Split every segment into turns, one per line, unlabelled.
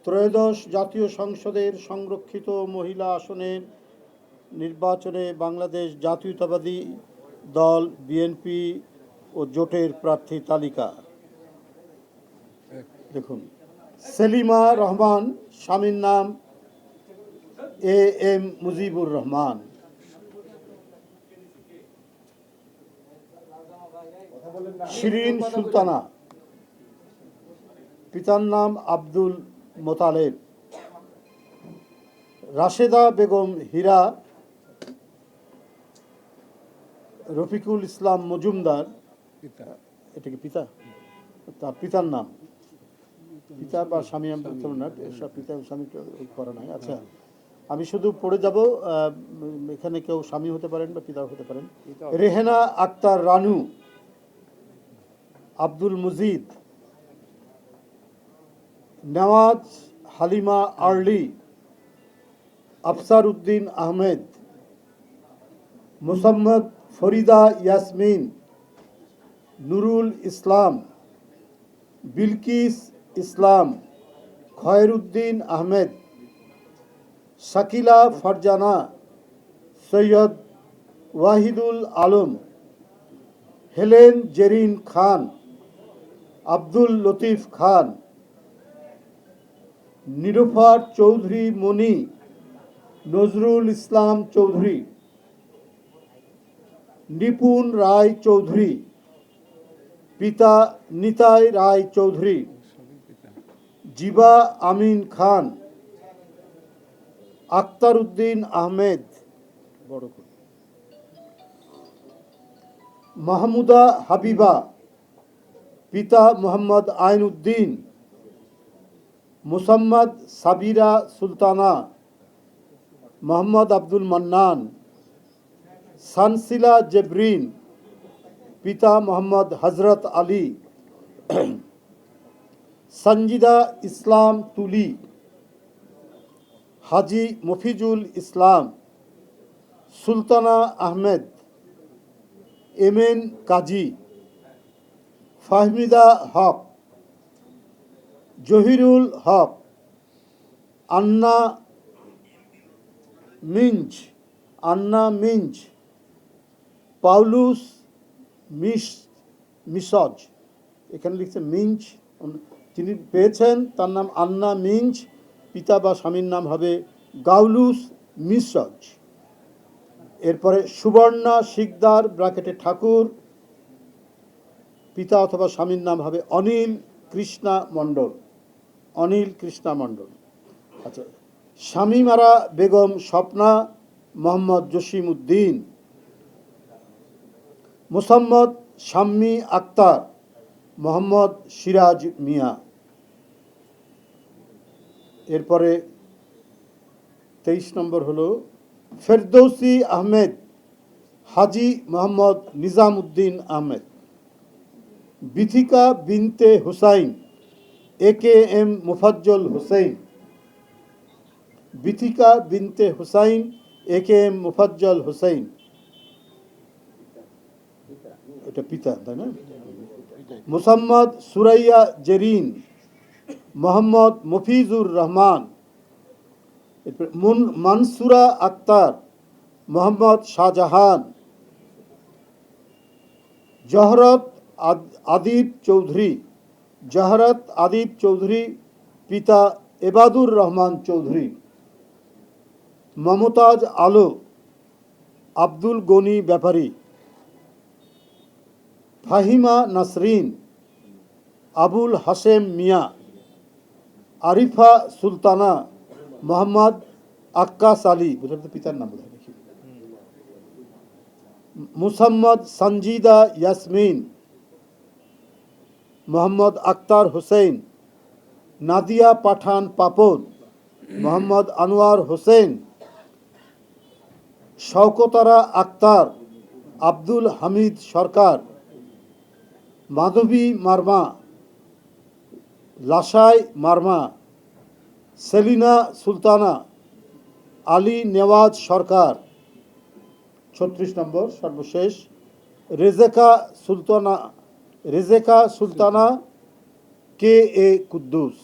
ত্রয়োদশ জাতীয় সংসদের সংরক্ষিত মহিলা আসনের নির্বাচনে বাংলাদেশ জাতীয়তাবাদী দল বিএনপি ও জোটের প্রার্থী তালিকা দেখুন। সেলিমা রহমান, স্বামীর নাম এ এম মুজিবুর রহমান। শিরিন সুলতানা, পিতার নাম আব্দুল মোতালেব। রাশেদা বেগম হীরা, রফিকুল ইসলাম মজুমদার, এটা কি পিতা? তার পিতার নাম, পিতা বা স্বামী আমি বলতে না, পিতা স্বামী করা নাই। আচ্ছা, আমি শুধু পড়ে যাব, এখানে কেউ স্বামী হতে পারেন বা পিতা হতে পারেন। রেহেনা আক্তার রানু, আব্দুল মুজিদ, নেওয়াজ হালিমা আর্লি, আফসার উদ্দিন আহমেদ, মোসাম্মদ ফরিদা ইয়াসমিন, নুরুল ইসলাম, বিলকিস ইসলাম, খয়রুদ্দিন আহমেদ, শাকিলা ফারজানা, সৈয়দ ওয়াহিদুল আলম, হেলেন জেরিন খান, আব্দুল লতিফ খান, নিরুফার চৌধুরী মনি, নজরুল ইসলাম চৌধুরী, নিপুণ রায় চৌধুরী, পিতা নিতাই রায় চৌধুরী, জিবা আমিন খান, আক্তার উদ্দিন আহমেদ, মাহমুদা হাবিবা, পিতা মোহাম্মদ আইন উদ্দিন, মুসাম্মদ সাবিরা সুলতানা, মোহাম্মদ আব্দুল মান্নান, সানসিলা জেবরিন, পিতা মোহাম্মদ হজরত আলী, সঞ্জিদা ইসলাম তুলি, হাজি মফিজুল ইসলাম, সুলতানা আহমেদ, এম এন কাজী, ফাহমিদা হক, জহিরুল হক, আন্না মিঞ্জ, পাউলুস মিসজ, এখানে লিখছে মিঞ্জ, যিনি পেয়েছেন তার নাম আন্না মিঞ্জ, পিতা বা স্বামীর নাম হবে গাউলুস মিসজ। এরপরে সুবর্ণা শিকদার ব্র্যাকেটে ঠাকুর, পিতা অথবা স্বামীর নাম হবে অনিল কৃষ্ণা মণ্ডল। আচ্ছা, শামীমারা বেগম স্বপ্না, মোহাম্মদ জসিম উদ্দিন, মোসাম্মদ শাম্মী আক্তার, মোহাম্মদ সিরাজ মিয়া। এরপরে 23 নম্বর হলো ফেরদৌসি আহমেদ, হাজি মোহাম্মদ নিজাম উদ্দিন আহমেদ, বিথিকা বিনতে হুসাইন, এ কে এম মুফাজ্জল হুসাইন, বিথিকা বিনতে হুসাইন, এ কে এম মুফাজ্জল হুসাইন, এটা পিতা, তাই না? মুসাম্মদ সুরাইয়া জেরিন, মোহাম্মদ মফিজুর রহমান, মানসুরা আক্তার, মোহাম্মদ শাহজাহান, জহরত আদিব চৌধুরী, পিতা এবাদুর রহমান চৌধুরী, মমতাজ আলো, আব্দুল গনি ব্যাপারী, ফাহিমা নাসরিন, আবুল হাশেম মিয়া, আরিফা সুলতানা, মোহাম্মদ আক্কাস আলী, পিতার নাম বোধহয় দেখি, মুসাম্মদ সঞ্জিদা ইয়াসমিন, মোহাম্মদ আক্তার হোসেন, নাদিয়া পাঠান পাপন, মোহাম্মদ আনোয়ার হোসেন, শওকতারা আক্তার, আব্দুল হামিদ সরকার, মাধবী মারমা, লাসাই মারমা, সেলিনা সুলতানা, আলী নেওয়াজ সরকার। 36 নম্বর সর্বশেষ রেজেকা সুলতানা কে এ কুদ্দুস।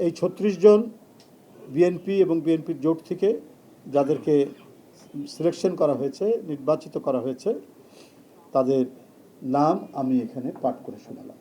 এই 36 জন বিএনপি এবং বিএনপির জোট থেকে যাদেরকে সিলেকশন করা হয়েছে, নির্বাচিত করা হয়েছে, তাদের নাম আমি এখানে পাঠ করে শোনালাম।